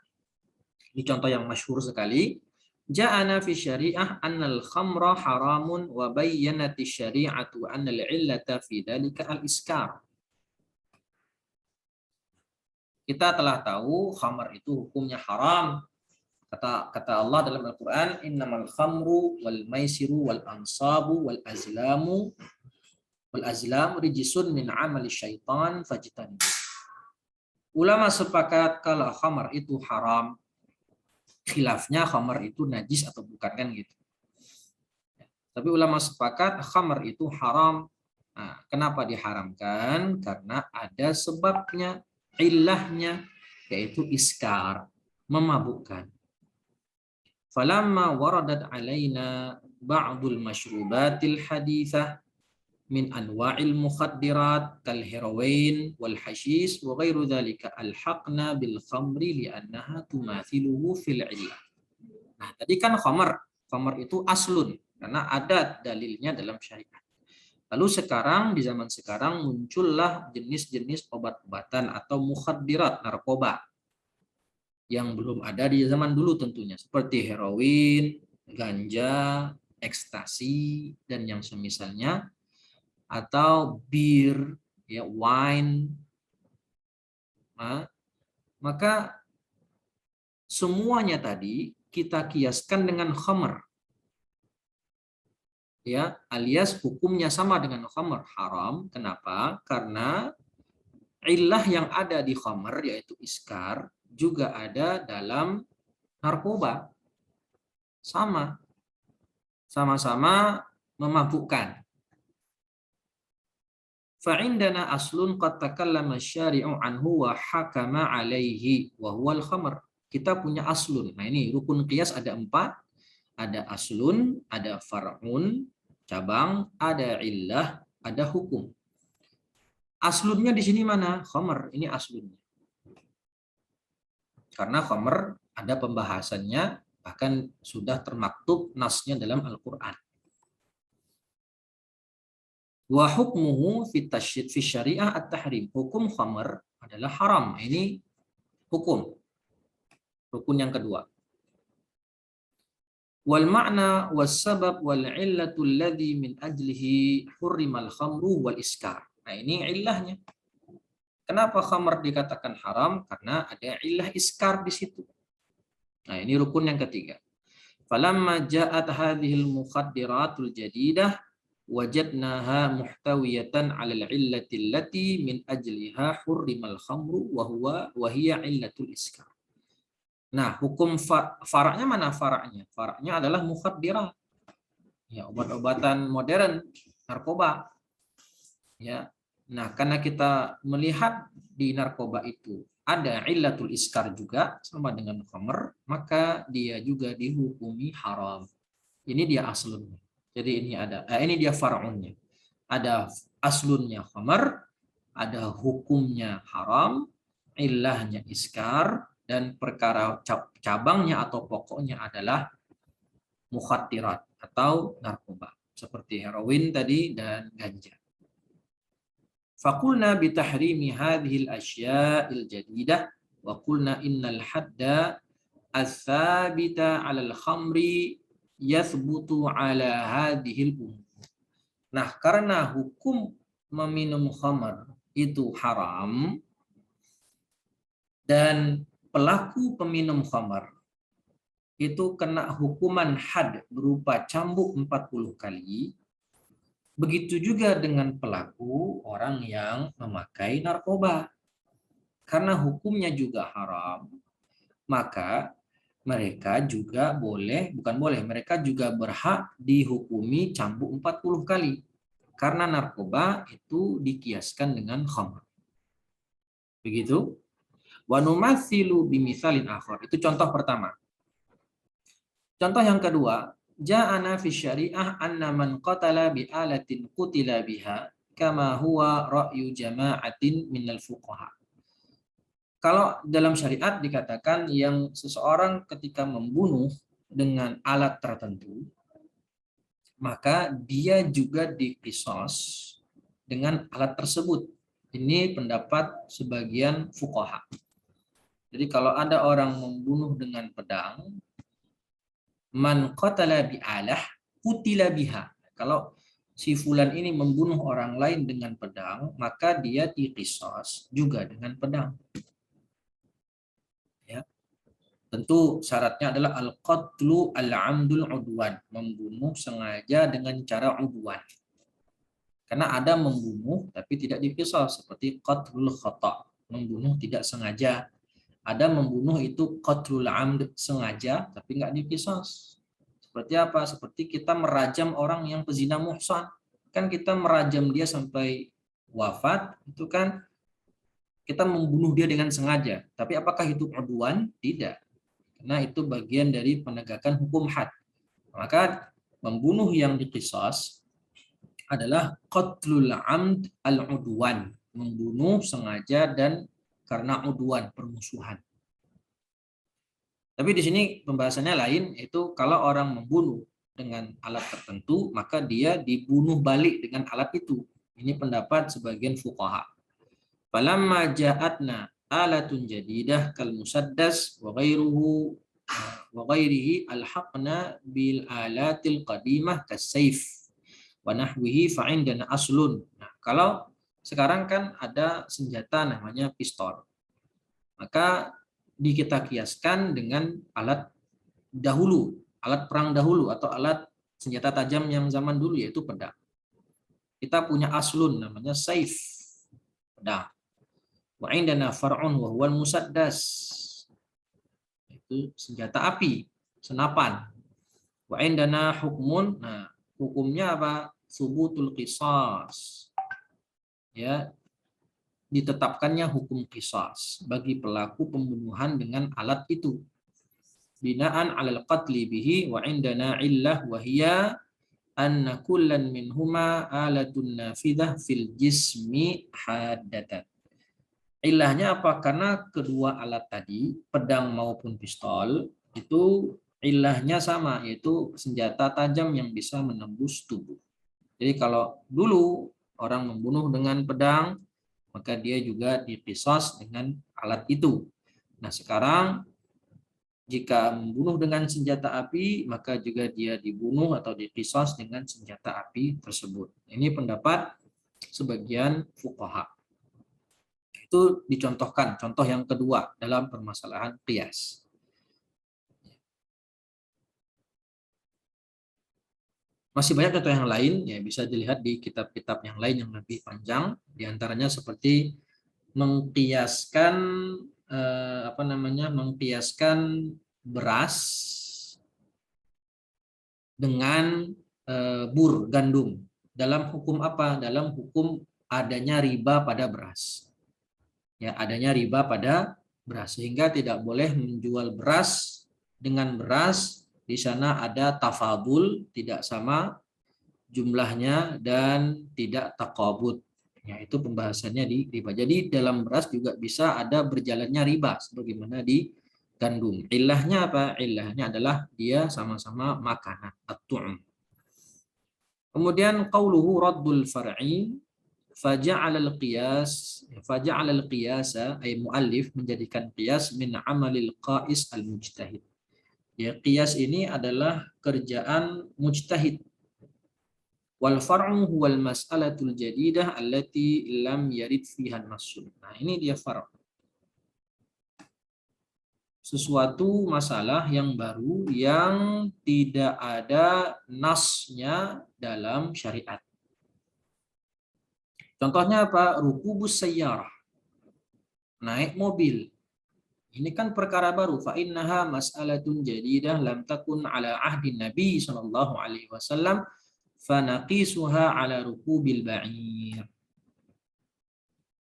ini contoh yang masyhur sekali. Ja'ana fi syari'ah annal khamra haramun wa bayyanati syari'atu annal illata fi dhalika al-iskar. Kita telah tahu khamar itu hukumnya haram. Kata Allah dalam Al-Quran, innamal khamru wal maisiru wal ansabu wal azlamu wal azlam rijisun min amali syaitan fajtanibu. Ulama sepakat kalau khamar itu haram. Khilafnya khamar itu najis atau bukan, kan gitu. Tapi ulama sepakat khamar itu haram. Nah, kenapa diharamkan? Karena ada sebabnya, ilahnya, yaitu iskar, memabukkan. Falamma waradat alaina ba'dul masyrubatil hadithah min anwa'il mukhaddirat kal heroin wal hashish wa ghairu dzalika alhaqna bil khamri li'annaha tumathiluhu fil illah. Nah, tadi kan khamar itu aslun karena ada dalilnya dalam syariat. Lalu sekarang di zaman sekarang muncullah jenis-jenis obat-obatan atau mukhaddirat, narkoba yang belum ada di zaman dulu tentunya, seperti heroin, ganja, ekstasi dan yang semisalnya, atau bir, ya, wine, Maka semuanya tadi kita kiaskan dengan khamr, ya, alias hukumnya sama dengan khamr, haram. Kenapa? Karena illah yang ada di khamr yaitu iskar juga ada dalam narkoba, sama-sama memabukkan. Fa'indana aslun qad takallama syari'u anhu wa hakama alaihi wa huwa al-khamr. Kita punya aslun. Nah, ini rukun qiyas ada 4. Ada aslun, ada far'un, cabang, ada illah, ada hukum. Aslunnya di sini mana? Khamr, ini aslunnya. Karena khamr ada pembahasannya, bahkan sudah termaktub nasnya dalam Al-Qur'an. Wa hukmuhu fi syariah at-tahrim. Hukum khamr adalah haram. Ini hukum. Rukun yang kedua. Wal ma'na was sabab wal illatu alladhi min ajlihi hurrimal khamru wal iskar. Nah, ini illahnya. Kenapa khamr dikatakan haram? Karena ada illah iskar di situ. Nah, ini rukun yang ketiga. Falamma ja'at hadhil mukhadiratul jadidah wajadnaha muhtawiyatan 'alal illati allati min ajliha hurrimal khamru wa hiya illatul iskar. Nah, hukum faraknya mana faraknya? Faraknya adalah mukhaddirat. Ya, obat-obatan modern, narkoba. Ya. Nah, karena kita melihat di narkoba itu ada illatul iskar juga sama dengan khamr, maka dia juga dihukumi haram. Ini dia aslunnya. Jadi ini dia far'unnya. Ada aslunnya khamr, ada hukumnya haram, illahnya iskar, dan perkara cabangnya atau pokoknya adalah mukhaddirat atau narkoba seperti heroin tadi dan ganja. Faqulna bitahrimi hadhil asya'il jadidah wa qulna innal hadda ats-tsabita 'alal khamri yathbutu 'ala hadhil umur. Nah, karena hukum meminum khamr itu haram dan pelaku peminum khamr itu kena hukuman had berupa cambuk 40 kali, begitu juga dengan pelaku orang yang memakai narkoba. Karena hukumnya juga haram, maka mereka juga mereka juga berhak dihukumi cambuk 40 kali. Karena narkoba itu dikiaskan dengan khamr. Begitu. Wa numatsilu bimitsalin akhar. Itu contoh pertama. Contoh yang kedua, ja'ana fi syariah anna man qatala bi alatin qutila biha kama huwa ra'yu jama'atin minal fuqaha. Kalau dalam syariat dikatakan yang seseorang ketika membunuh dengan alat tertentu, maka dia juga diqisas dengan alat tersebut. Ini pendapat sebagian fuqaha. Jadi kalau ada orang membunuh dengan pedang, man qatala bi alah qutila biha. Kalau si fulan ini membunuh orang lain dengan pedang, maka dia diqisas juga dengan pedang. Ya. Tentu syaratnya adalah al-qatlu al-amdul udwan, membunuh sengaja dengan cara udwan. Karena ada membunuh tapi tidak diqisas seperti qatlul khata', membunuh tidak sengaja. Ada membunuh itu qatlul amd, sengaja tapi nggak diqisas. Seperti apa? Seperti kita merajam orang yang pezina muhsan. Kan kita merajam dia sampai wafat, itu kan kita membunuh dia dengan sengaja. Tapi apakah itu udwan? Tidak. Karena itu bagian dari penegakan hukum had. Maka membunuh yang diqisas adalah qatlul amd al-udwan, membunuh sengaja dan karena udwan, permusuhan. Tapi di sini pembahasannya lain, itu kalau orang membunuh dengan alat tertentu, maka dia dibunuh balik dengan alat itu. Ini pendapat sebagian fuqaha. Falamma ja'atna alatun jadidah kal musaddas wa ghairuhu wa ghairihi alhaqna bil alatil qadimah kasayf wa nahwihi fa indana aslun. Nah, kalau sekarang kan ada senjata namanya pistol. maka kita kiaskan dengan alat dahulu, alat perang dahulu atau alat senjata tajam yang zaman dulu, yaitu pedang. Kita punya aslun namanya saif, pedang. Wa indana far'un wa huwal musaddas, itu senjata api, senapan. Wa indana hukmun, nah hukumnya apa? Subutul qisas, ya, ditetapkannya hukum qisas bagi pelaku pembunuhan dengan alat itu. Binaan 'alal qatli bihi wa indana illah wa hiya anna kullan minhuma alatun nafidah fil jismi haddatan. Ilahnya apa? Karena kedua alat tadi, pedang maupun pistol, itu ilahnya sama, yaitu senjata tajam yang bisa menembus tubuh. Jadi kalau dulu orang membunuh dengan pedang, maka dia juga diqisas dengan alat itu. Nah sekarang jika membunuh dengan senjata api, maka juga dia dibunuh atau diqisas dengan senjata api tersebut. Ini pendapat sebagian fuqaha. Itu dicontohkan, contoh yang kedua dalam permasalahan qiyas. Masih banyak contoh yang lain, ya bisa dilihat di kitab-kitab yang lain yang lebih panjang, diantaranya seperti mengkiaskan mengkiaskan beras dengan gandum. Dalam hukum apa? Dalam hukum adanya riba pada beras. Ya, adanya riba pada beras, sehingga tidak boleh menjual beras dengan beras di sana ada tafadul, tidak sama jumlahnya, dan tidak taqabud. Ya, itu pembahasannya di riba. Jadi dalam beras juga bisa ada berjalannya riba sebagaimana di gandum. Ilahnya apa? Ilahnya adalah dia sama-sama makanan, at-tu'm. Kemudian qauluhu raddul far'i faja'al al-qiyasa ay muallif menjadikan qiyas min amalil qais al-mujtahid. Ya, qiyas ini adalah kerjaan mujtahid. Wal far'u huwal mas'alatul jadidah allati lam yarid fiha an-nassun. Nah, ini dia far'. Sesuatu masalah yang baru yang tidak ada nasnya dalam syariat. Contohnya apa? Rukubus sayyarah, naik mobil. Ini kan perkara baru. Fa innaha mas'alatun jadidah lam takun ala ahdi Nabi sallallahu alaihi wasallam fa naqisuha ala rukubil ba'ir.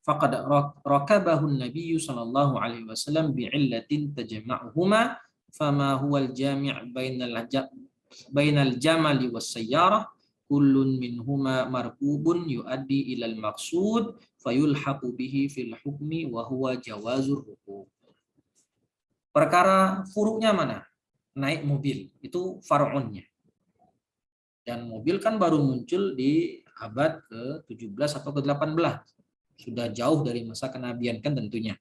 Faqad rakabahu Nabi sallallahu alaihi wasallam bi'illatin tajma'uhuma fama huwal jami' bainal jamali was sayyarah kullun minhuma markubun yuaddi ilal maqsud fayulhaqu bihi fil hukmi wa huwa jawazur rukub. Perkara furuknya mana? Naik mobil, itu far'unnya. Dan mobil kan baru muncul di abad ke-17 atau ke-18. Sudah jauh dari masa kenabian kan tentunya.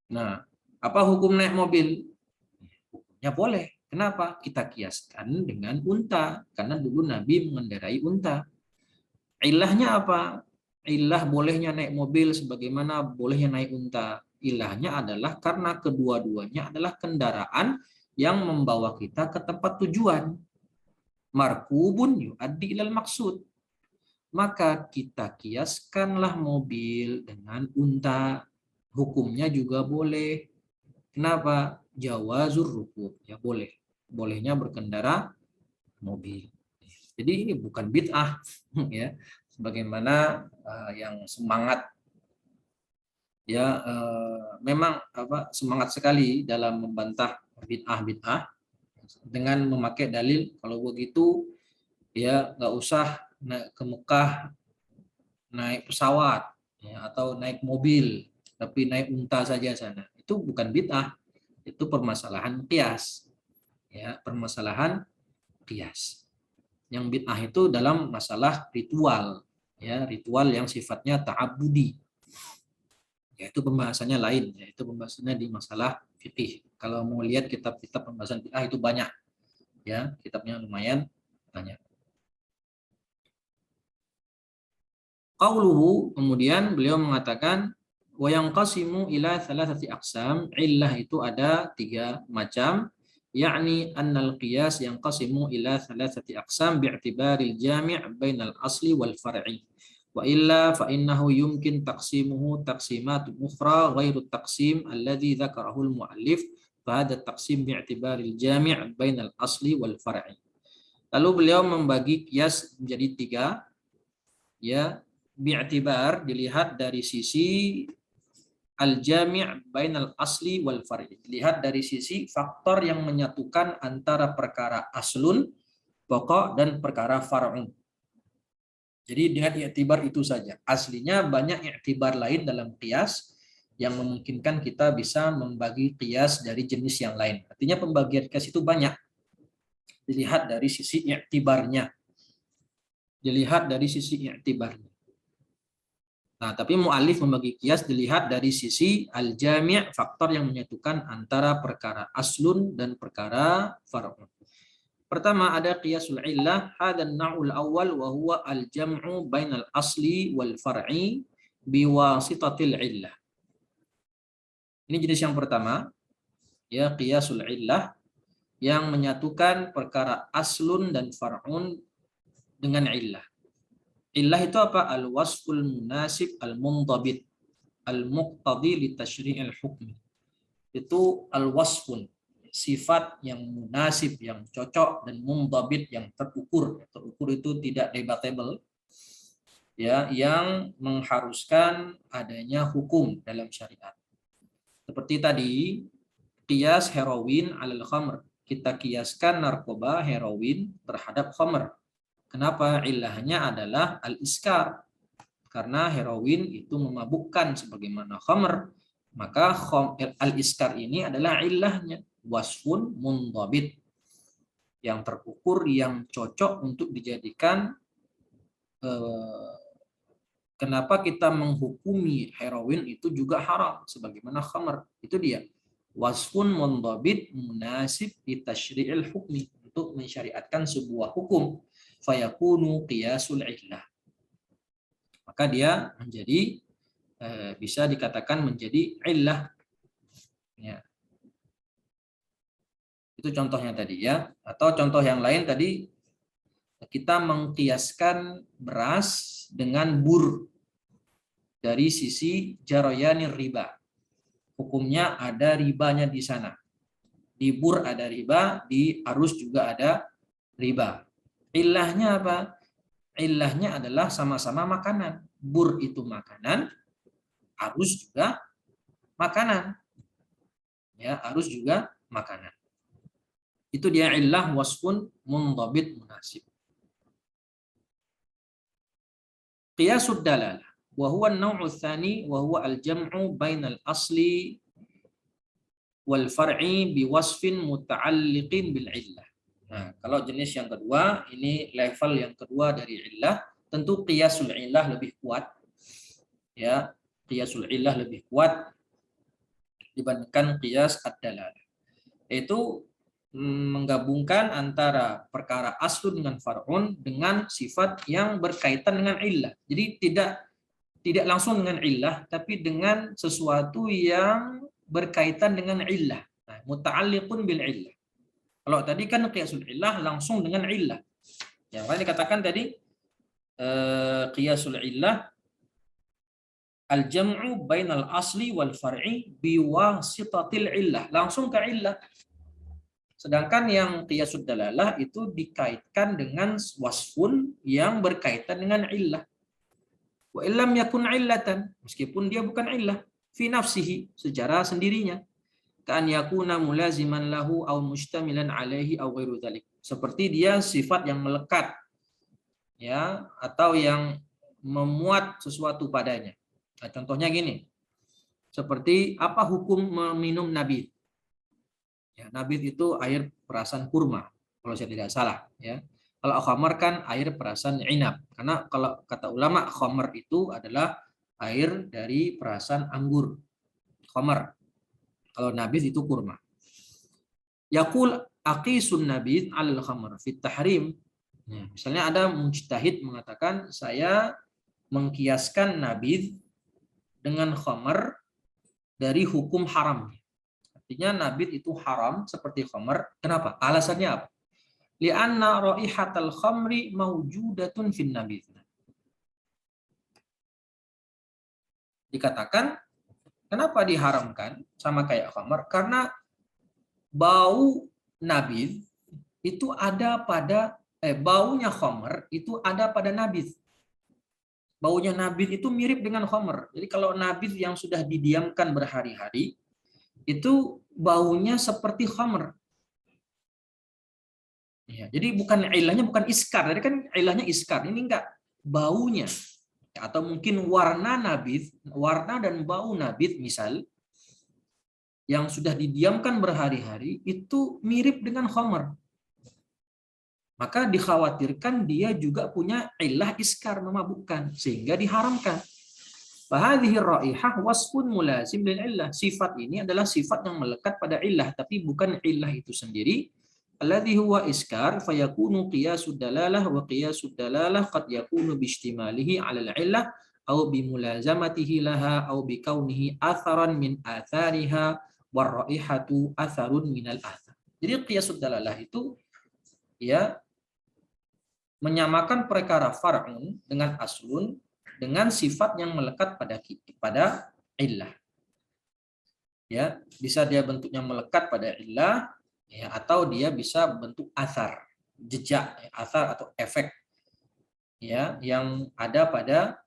Nah, apa hukum naik mobil? Ya boleh. Kenapa? Kita kiaskan dengan unta. Karena dulu Nabi mengendarai unta. Ilahnya apa? Ilah bolehnya naik mobil sebagaimana bolehnya naik unta. Ilahnya adalah karena kedua-duanya adalah kendaraan yang membawa kita ke tempat tujuan. Markubun yu'addi ilal maksud. Maka kita kiaskanlah mobil dengan unta. Hukumnya juga boleh. Kenapa? Jawazur rukub. Ya boleh. Bolehnya berkendara mobil. Jadi ini bukan bid'ah, ya. Sebagaimana yang semangat, ya, memang semangat sekali dalam membantah bid'ah dengan memakai dalil kalau begitu ya nggak usah naik ke Mekah naik pesawat, ya, atau naik mobil, tapi naik unta saja sana. Itu bukan bid'ah, itu permasalahan qiyas. Ya, permasalahan qiyas. Yang bid'ah itu dalam masalah ritual, ya, ritual yang sifatnya ta'abudi. Yaitu pembahasannya lain, yaitu pembahasannya di masalah fikih. Kalau mau lihat kitab-kitab pembahasan bid'ah itu banyak. Ya, kitabnya lumayan banyak. Qauluhu, kemudian beliau mengatakan Wa yanqasimu ila thalathati aqsam. Illah itu ada 3 macam. Yakni annal qiyas yanqasimu ila thalathati aqsam bi'tibaril jami' bainal asli wal far'i. Wa illa fa innahu yumkin taqsimuhu taqsimatun ukhra ghairu taqsim alladhi dzakarahu al-muallif. Fa hadha taqsim bi'tibaril jami' bainal asli wal far'i. Lalu beliau membagi qiyas menjadi 3, ya, bi'tibar dilihat dari sisi al-jami' bainal asli wal far'i. Dilihat dari sisi faktor yang menyatukan antara perkara aslun, pokok, dan perkara far'un. Jadi dengan i'tibar itu saja. Aslinya banyak i'tibar lain dalam qiyas yang memungkinkan kita bisa membagi qiyas dari jenis yang lain. Artinya pembagian qiyas itu banyak. Dilihat dari sisi i'tibarnya. Dilihat dari sisi i'tibarnya. Nah, tapi mu'alif membagi qiyas dilihat dari sisi al-jami', faktor yang menyatukan antara perkara aslun dan perkara far'un. Pertama ada qiyasul illah, hadan na'ul awal wa huwa al-jam'u bainal asli wal far'i biwasitatil illah. Ini jenis yang pertama, ya, qiyasul illah yang menyatukan perkara aslun dan far'un dengan illah. Illah itu apa? Al-wasful munasib al-mundabit al-muqtadi li tasyri'il hukmi. Itu al-wasfun, sifat yang munasib, yang cocok, dan mundabit, yang terukur. Terukur itu tidak debatable, ya, yang mengharuskan adanya hukum dalam syariat. Seperti tadi, qiyas heroin alal khamr. Kita kiaskan narkoba heroin terhadap khamr. Kenapa? Ilahnya adalah al-iskar. Karena heroin itu memabukkan sebagaimana khamr. Maka al-iskar ini adalah ilahnya. Wasfun mundabit. Yang terukur, yang cocok untuk dijadikan. Kenapa kita menghukumi heroin itu juga haram. Sebagaimana khamr. Itu dia. Wasfun mundabit munasib di tasyri'il hukmi. Untuk mensyariatkan sebuah hukum. Fayakunu qiyasul illah. Maka dia menjadi bisa dikatakan menjadi illah. Ya. Itu contohnya tadi, ya. Atau contoh yang lain tadi, kita mengkiaskan beras dengan bur dari sisi jaroyanir riba. Hukumnya ada ribanya di sana. Di bur ada riba, di arus juga ada riba. Ilahnya apa? Ilahnya adalah sama-sama makanan. Bur itu makanan, arus juga makanan. Ya, arus juga makanan. Itu dia illah wasfun mundabit munasib. Qiyasud dalalah wa huwa an-naw'u tsani wa huwa al-jam'u bainal asli wal far'i bi wasfin muta'alliqin bil illah. Nah, kalau jenis yang kedua, ini level yang kedua dari illah, tentu qiyasul illah lebih kuat. Ya, qiyasul illah lebih kuat dibandingkan qiyas ad-dalalah. Yaitu menggabungkan antara perkara aslun dengan far'un dengan sifat yang berkaitan dengan illah. Jadi tidak langsung dengan illah, tapi dengan sesuatu yang berkaitan dengan illah. Nah, muta'alliqun bil illah. Kalau tadi kan qiyasul illah langsung dengan illah. Yang lain dikatakan tadi qiyasul illah al-jam'u bainal asli wal far'i biwasitatil illah. Langsung ke illah. Sedangkan yang qiyasud dalalah itu dikaitkan dengan wasfun yang berkaitan dengan illah. Wa illam yakun illatan, meskipun dia bukan illah, fi nafsihi, secara sendirinya. Ka'an yakuna mulaziman lahu aw mustamilan alaihi aw ghairu dzalik. Seperti dia sifat yang melekat, ya, atau yang memuat sesuatu padanya. Nah, contohnya gini. Seperti apa hukum meminum nabid? Ya, nabid itu air perasan kurma, kalau saya tidak salah, ya. Kalau khamar kan air perasan inab. Karena kalau kata ulama khamar itu adalah air dari perasan anggur. Khamar. Kalau nabid itu kurma. Yaqul aqisun nabid 'alal khamr fit tahrim. Nah, misalnya ada mujtahid mengatakan saya mengkiaskan nabid dengan khamar dari hukum haram. Artinya nabid itu haram seperti khamar. Kenapa? Alasannya apa? Li'anna raihatal khamri mawjudatun fin nabid. Dikatakan kenapa diharamkan sama kayak khamar? Karena bau nabid itu ada pada baunya khamar itu ada pada nabid. Baunya nabid itu mirip dengan khamar. Jadi kalau nabid yang sudah didiamkan berhari-hari itu baunya seperti khamar. Ya, jadi bukan ilahnya bukan iskar. Tadi kan ilahnya iskar. Ini enggak, baunya. Atau mungkin warna nabid, warna dan bau nabid misal yang sudah didiamkan berhari-hari itu mirip dengan khamar. Maka dikhawatirkan dia juga punya ilah iskar, memabukkan, sehingga diharamkan. Fahadhihi raihah wasfun mulazim lil illah. Sifat ini adalah sifat yang melekat pada illah, tapi bukan illah itu sendiri. Alladhi huwa iskar fayakunu qiyasud dalalah wa qiyasud dalalah qad yakunu bijtimalihi 'ala al-illah aw bimulazamatihi laha aw bikaunihi atharan min athariha war raihatu atharun minal athar. Jadi qiyasud dalalah itu ya menyamakan perkara far'un dengan aslun dengan sifat yang melekat pada illah. Ya, bisa dia bentuknya melekat pada illah ya, atau dia bisa bentuk athar, jejak, ya, athar atau efek ya yang ada pada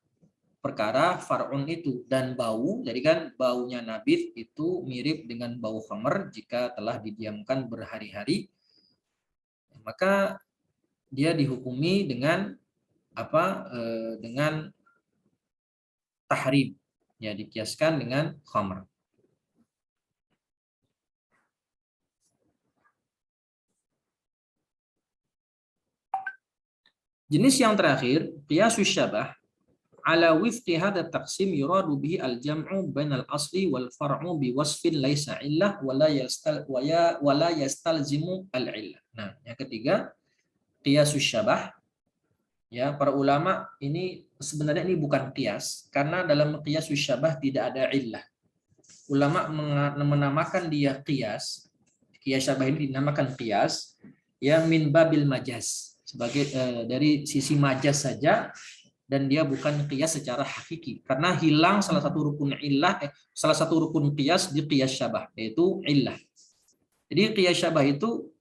perkara far'un itu. Dan bau, jadi kan baunya nabid itu mirip dengan bau khamar jika telah didiamkan berhari-hari, maka dia dihukumi dengan apa? Dengan tahrim, ya dikiaskan dengan khamr. Jenis yang terakhir, qiyasus syabah ala wifqi hadha taqsim yuradu bihi al-jam'u bainal asli wal far'u bi wasfin laisa illah wa la yastalzimu al-illah. Nah, yang ketiga, qiyasus syabah. Ya, para ulama ini sebenarnya ini bukan qiyas karena dalam qiyasus syabah tidak ada illah. Ulama menamakan dia qiyas. Qiyas syabah ini dinamakan qiyas yang min babil majaz, sebagai dari sisi majaz saja, dan dia bukan qiyas secara hakiki karena hilang salah satu rukun illah, salah satu rukun qiyas di qiyas syabah, yaitu illah. Jadi qiyas syabah itu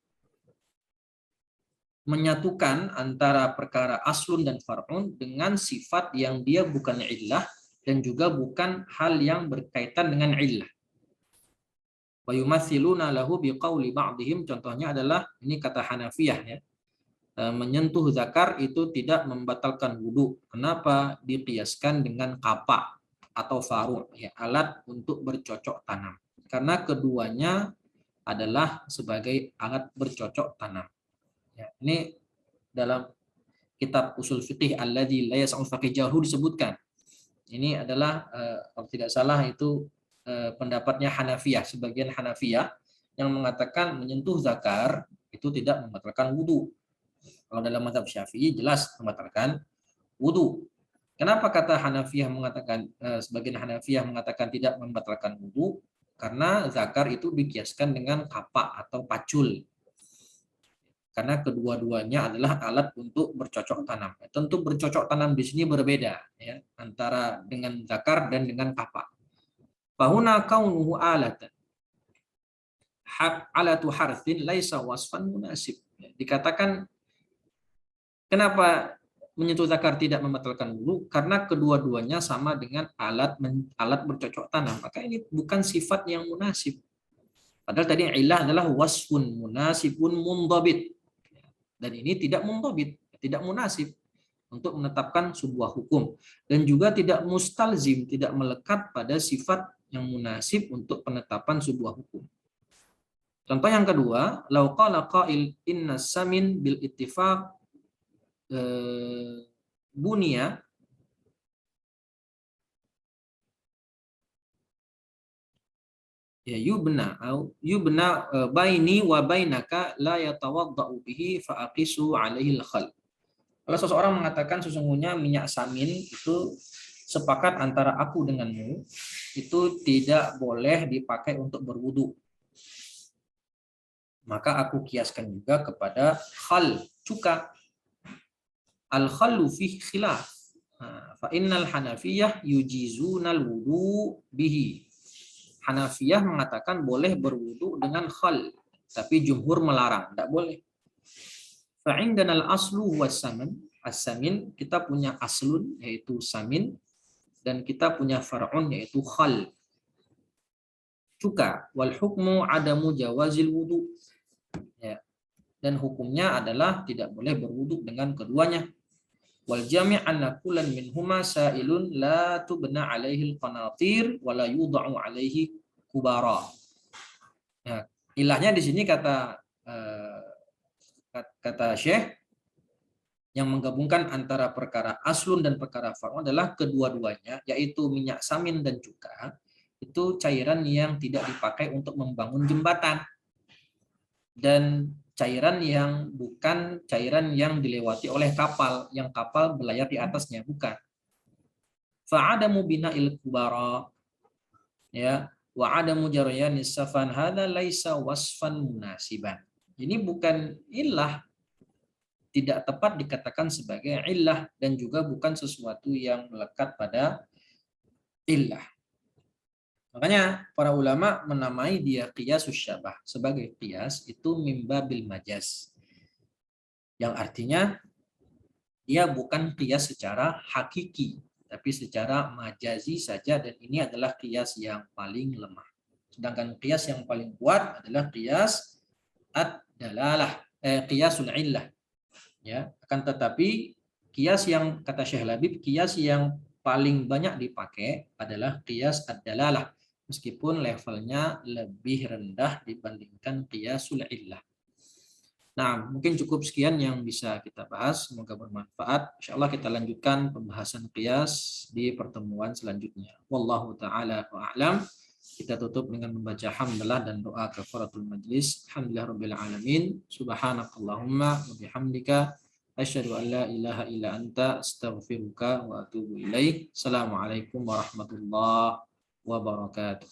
menyatukan antara perkara aslun dan far'un dengan sifat yang dia bukan illah dan juga bukan hal yang berkaitan dengan illah. Wa yumatsiluna lahu biqauli ba'dihim, contohnya adalah ini kata Hanafiyah ya. Menyentuh zakar itu tidak membatalkan wudu. Kenapa? Diqiyaskan dengan kapak atau faru' ya, alat untuk bercocok tanam. Karena keduanya adalah sebagai alat bercocok tanam. Ya, ini dalam kitab usul fiqih alladzi la yas'u faqih jahur disebutkan. Ini adalah kalau tidak salah itu pendapatnya Hanafiyah, sebagian Hanafiyah yang mengatakan menyentuh zakar itu tidak membatalkan wudu. Kalau dalam mazhab Syafi'i jelas membatalkan wudu. Kenapa kata Hanafiyah mengatakan sebagian Hanafiyah mengatakan tidak membatalkan wudu? Karena zakar itu dikiaskan dengan kapak atau pacul. Karena kedua-duanya adalah alat untuk bercocok tanam. Tentu bercocok tanam di sini berbeda ya, antara dengan zakar dan dengan kapak. Fahuna kaunuhu alatan. Alatu harthin laisa wasfan munasib. Dikatakan kenapa menyentuh zakar tidak membatalkan wudu? Karena kedua-duanya sama dengan alat bercocok tanam. Maka ini bukan sifat yang munasib. Padahal tadi ilah adalah wasfun munasibun mundhabit. Dan ini tidak mundhabit, tidak munasib untuk menetapkan sebuah hukum, dan juga tidak mustalzim, tidak melekat pada sifat yang munasib untuk penetapan sebuah hukum. Contoh yang kedua, lau qala qail inna samin bil ittifaq bunia ya yubna baini wa bainaka la yatawaddau bihi fa aqisu alaihi al-khal. Kalau seseorang mengatakan sesungguhnya minyak samin itu sepakat antara aku denganmu itu tidak boleh dipakai untuk berwudu. Maka aku kiaskan juga kepada khal, cuka. Al-khallu fi khilaf. Fa innal Hanafiyah yujizunal wudu bihi. Hanafiyah mengatakan boleh berwudu dengan khal, tapi jumhur melarang, tidak boleh. Fa indana al-aslu was samin. As-samin, kita punya aslun yaitu samin, dan kita punya far'un yaitu khal, cuka. Wal hukmu adamu jawazil wudu. Ya. Dan hukumnya adalah tidak boleh berwudu dengan keduanya. Wal jami' anna kullan minhuma sa'ilun la tubna alaihi al-qanatir wa la yudha'u alaihi kubara. Nah, ilahnya di sini kata Syekh yang menggabungkan antara perkara aslun dan perkara far'un adalah kedua-duanya, yaitu minyak samin dan cuka, itu cairan yang tidak dipakai untuk membangun jembatan, dan cairan yang bukan cairan yang dilewati oleh kapal, yang kapal berlayar di atasnya, bukan. Fa'adamu bina'il kubara, ya, wa adamu jaryanis safan hadza laisa wasfan munasiban. Ini bukan ilah, tidak tepat dikatakan sebagai illah, dan juga bukan sesuatu yang melekat pada illah. Makanya para ulama menamai dia qiyasus syabah. Sebagai qiyas itu mimbabil majaz, yang artinya dia bukan qiyas secara hakiki, tapi secara majazi saja, dan ini adalah qiyas yang paling lemah. Sedangkan qiyas yang paling kuat adalah qiyas ad-dalalah, qiyasul illah. Ya, akan tetapi qiyas yang kata Syekh Labib, qiyas yang paling banyak dipakai adalah qiyas ad-dalalah, meskipun levelnya lebih rendah dibandingkan qiyasul illah. Nah, mungkin cukup sekian yang bisa kita bahas, semoga bermanfaat. Insyaallah kita lanjutkan pembahasan qiyas di pertemuan selanjutnya. Wallahu taala a'lam. Kita tutup dengan membaca hamdalah dan doa kafaratul majlis. Alhamdulillahirabbil alamin. Subhanakallahumma wa bihamdika asyhadu an la ilaha illa anta astaghfiruka wa atubu ilaik. Assalamualaikum warahmatullahi wabarakatuh.